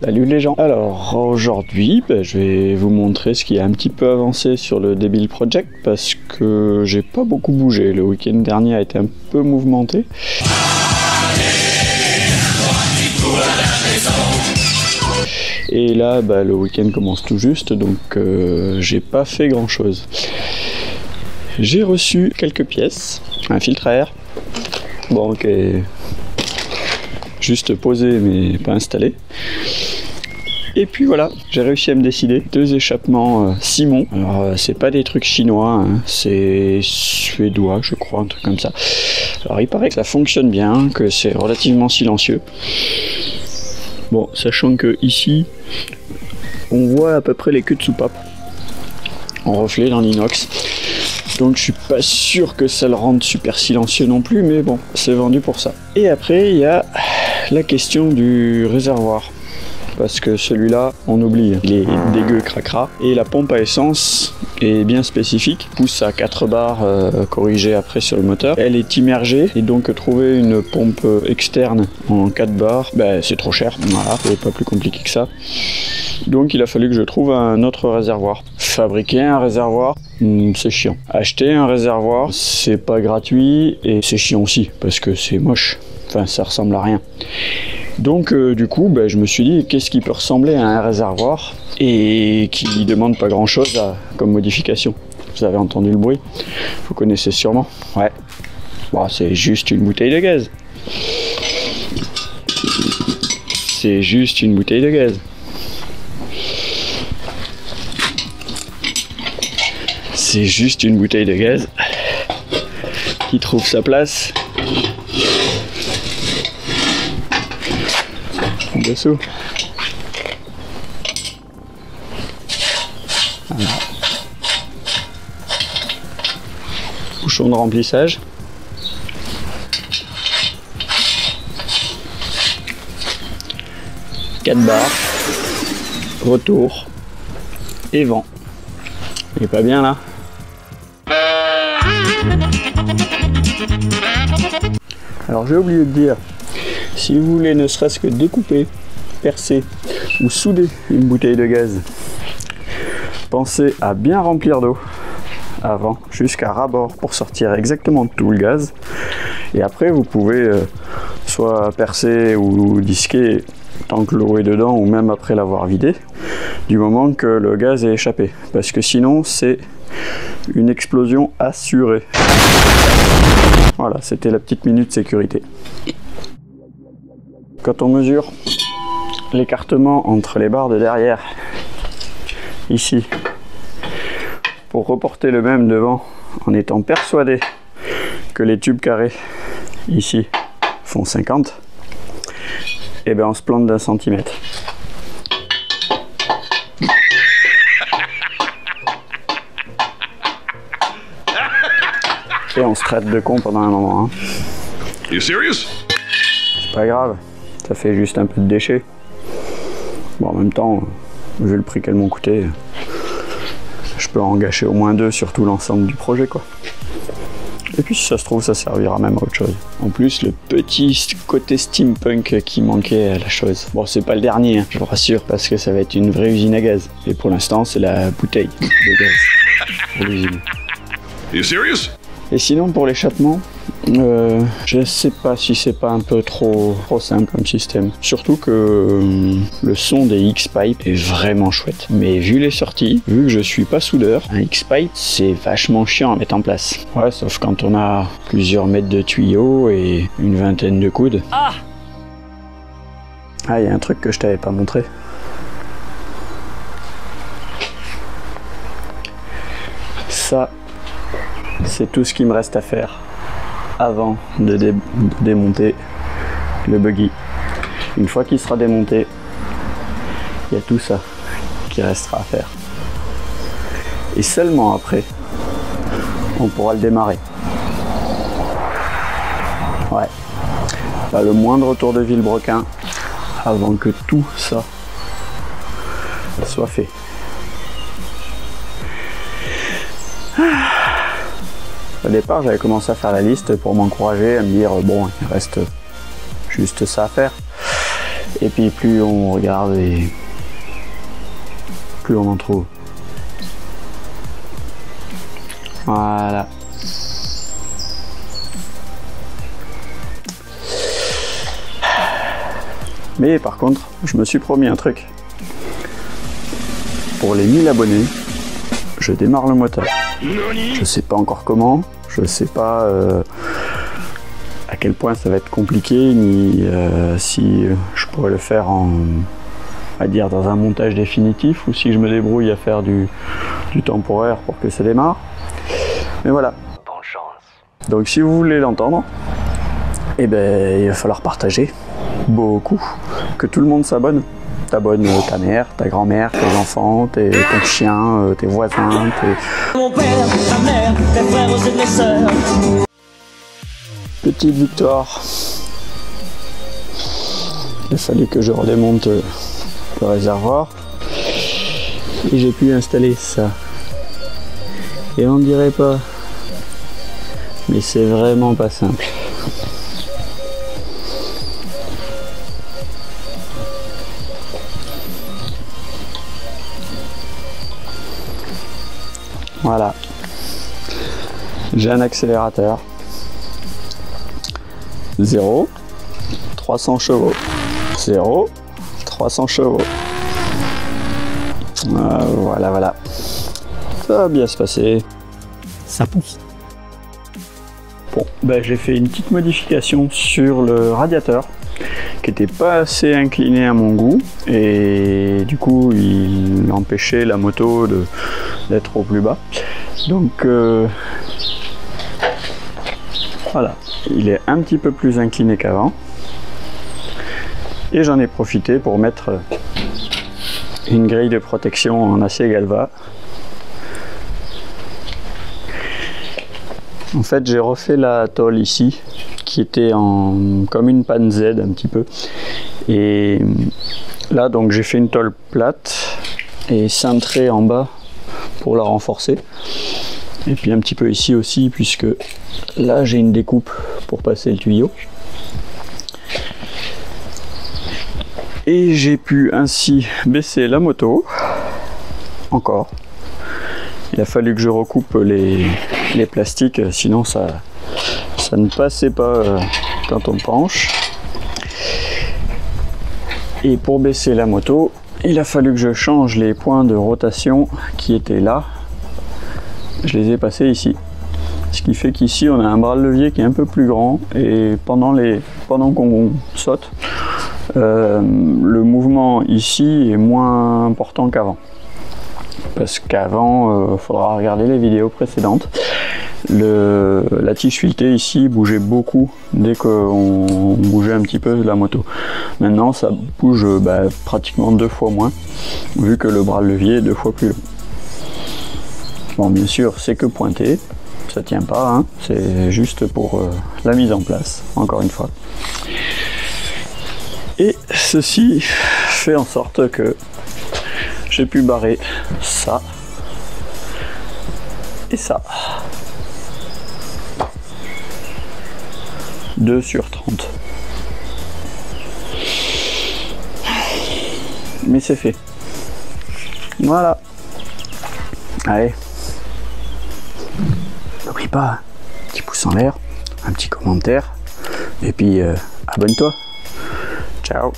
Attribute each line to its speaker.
Speaker 1: Salut les gens. Alors aujourd'hui je vais vous montrer ce qui est un petit peu avancé sur le Débile Project parce que j'ai pas beaucoup bougé. Le week-end dernier a été un peu mouvementé. Et là le week-end commence tout juste, donc j'ai pas fait grand chose. J'ai reçu quelques pièces, un filtre à air, bon ok, juste posé mais pas installé. Et puis voilà, j'ai réussi à me décider. 2 échappements Simon. Alors c'est pas des trucs chinois, hein, c'est suédois je crois, un truc comme ça. Alors il paraît que ça fonctionne bien, que c'est relativement silencieux. Bon, sachant que ici, on voit à peu près les queues de soupape en reflet dans l'inox. Donc je suis pas sûr que ça le rende super silencieux non plus, mais bon, c'est vendu pour ça. Et après, il y a la question du réservoir. Parce que celui-là, on oublie, il est dégueu cracra. Et la pompe à essence est bien spécifique, pousse à 4 bars corrigées après sur le moteur. Elle est immergée et donc trouver une pompe externe en 4 bars, c'est trop cher, voilà, c'est pas plus compliqué que ça. Donc il a fallu que je trouve un autre réservoir. Fabriquer un réservoir, c'est chiant. Acheter un réservoir, c'est pas gratuit et c'est chiant aussi parce que c'est moche, enfin ça ressemble à rien. Donc du coup, je me suis dit, qu'est-ce qui peut ressembler à un réservoir et qui demande pas grand-chose comme modification. Vous avez entendu le bruit, vous connaissez sûrement. Ouais, bon, c'est juste une bouteille de gaz. C'est juste une bouteille de gaz. C'est juste une bouteille de gaz qui trouve sa place dessous. Voilà. Bouchon de remplissage. Quatre barres. Retour. Et vent. Il est pas bien là. Alors j'ai oublié de dire, si vous voulez ne serait-ce que découper, percer ou souder une bouteille de gaz, pensez à bien remplir d'eau avant, jusqu'à ras-bord pour sortir exactement tout le gaz. Et après vous pouvez soit percer ou disquer tant que l'eau est dedans ou même après l'avoir vidé, du moment que le gaz est échappé. Parce que sinon c'est une explosion assurée. Voilà, c'était la petite minute sécurité. Quand on mesure l'écartement entre les barres de derrière, ici, pour reporter le même devant, en étant persuadé que les tubes carrés, ici, font 50, et on se plante d'1 centimètre. Et on se traite de con pendant un moment. Hein.
Speaker 2: You serious?
Speaker 1: C'est pas grave, ça fait juste un peu de déchets. Bon, en même temps, vu le prix qu'elles m'ont coûté, je peux en gâcher au moins 2 sur tout l'ensemble du projet, quoi. Et puis si ça se trouve, ça servira même à autre chose. En plus, le petit côté steampunk qui manquait à la chose. Bon, c'est pas le dernier, hein, je vous rassure, parce que ça va être une vraie usine à gaz. Et pour l'instant, c'est la bouteille de gaz pour l'usine.
Speaker 2: You serious?
Speaker 1: Et sinon pour l'échappement, je sais pas si c'est pas un peu trop simple comme système. Surtout que le son des X-Pipe est vraiment chouette. Mais vu les sorties, vu que je suis pas soudeur, un X-Pipe c'est vachement chiant à mettre en place. Ouais, sauf quand on a plusieurs mètres de tuyaux et une vingtaine de coudes. Ah, il y a un truc que je t'avais pas montré. Ça, c'est tout ce qu'il me reste à faire avant de démonter le buggy. Une fois qu'il sera démonté, il y a tout ça qui restera à faire. Et seulement après, on pourra le démarrer. Ouais. Pas le moindre tour de vilebrequin avant que tout ça soit fait. Au départ, j'avais commencé à faire la liste pour m'encourager, à me dire bon, il reste juste ça à faire. Et puis plus on regarde et plus on en trouve. Voilà. Mais par contre, je me suis promis un truc. Pour les 1000 abonnés, je démarre le moteur. Je sais pas encore comment, je sais pas à quel point ça va être compliqué, ni si je pourrais le faire en, on va dire, dans un montage définitif, ou si je me débrouille à faire du temporaire pour que ça démarre. Mais voilà. Bonne chance. Donc si vous voulez l'entendre, eh ben, il va falloir partager beaucoup, que tout le monde s'abonne. T'abonnes ta mère, ta grand-mère, tes enfants, ton chien, tes voisins,
Speaker 3: Mon père, ta mère, tes frères et tes sœurs.
Speaker 1: Petite victoire. Il a fallu que je redémonte le réservoir et j'ai pu installer ça. Et on dirait pas, mais c'est vraiment pas simple. Voilà, j'ai un accélérateur 0, 300 chevaux, 0, 300 chevaux. Voilà, ça va bien se passer, ça pousse. Bon, ben, j'ai fait une petite modification sur le radiateur qui n'était pas assez incliné à mon goût et du coup il empêchait la moto d'être au plus bas. Donc voilà, il est un petit peu plus incliné qu'avant et j'en ai profité pour mettre une grille de protection en acier galva. En fait, j'ai refait la tôle ici qui était comme une panne Z un petit peu, et là donc j'ai fait une tôle plate et cintrée en bas pour la renforcer, et puis un petit peu ici aussi puisque là j'ai une découpe pour passer le tuyau, et j'ai pu ainsi baisser la moto encore. Il a fallu que je recoupe les plastiques, sinon ça ne passait pas quand on penche. Et pour baisser la moto, il a fallu que je change les points de rotation qui étaient là. Je les ai passés ici. Ce qui fait qu'ici on a un bras de levier qui est un peu plus grand, et pendant qu'on saute, le mouvement ici est moins important qu'avant. Parce qu'avant, faudra regarder les vidéos précédentes, la tige filetée ici bougeait beaucoup dès qu'on bougeait un petit peu la moto. Maintenant ça bouge pratiquement 2 fois moins, vu que le bras de levier est 2 fois plus long. Bon, bien sûr c'est que pointé, ça tient pas, hein, c'est juste pour la mise en place, encore une fois. Et ceci fait en sorte que j'ai pu barrer ça et ça. 2 sur 30. Mais c'est fait. Voilà. Allez. N'oublie pas, petit pouce en l'air, un petit commentaire, et puis abonne-toi. Ciao.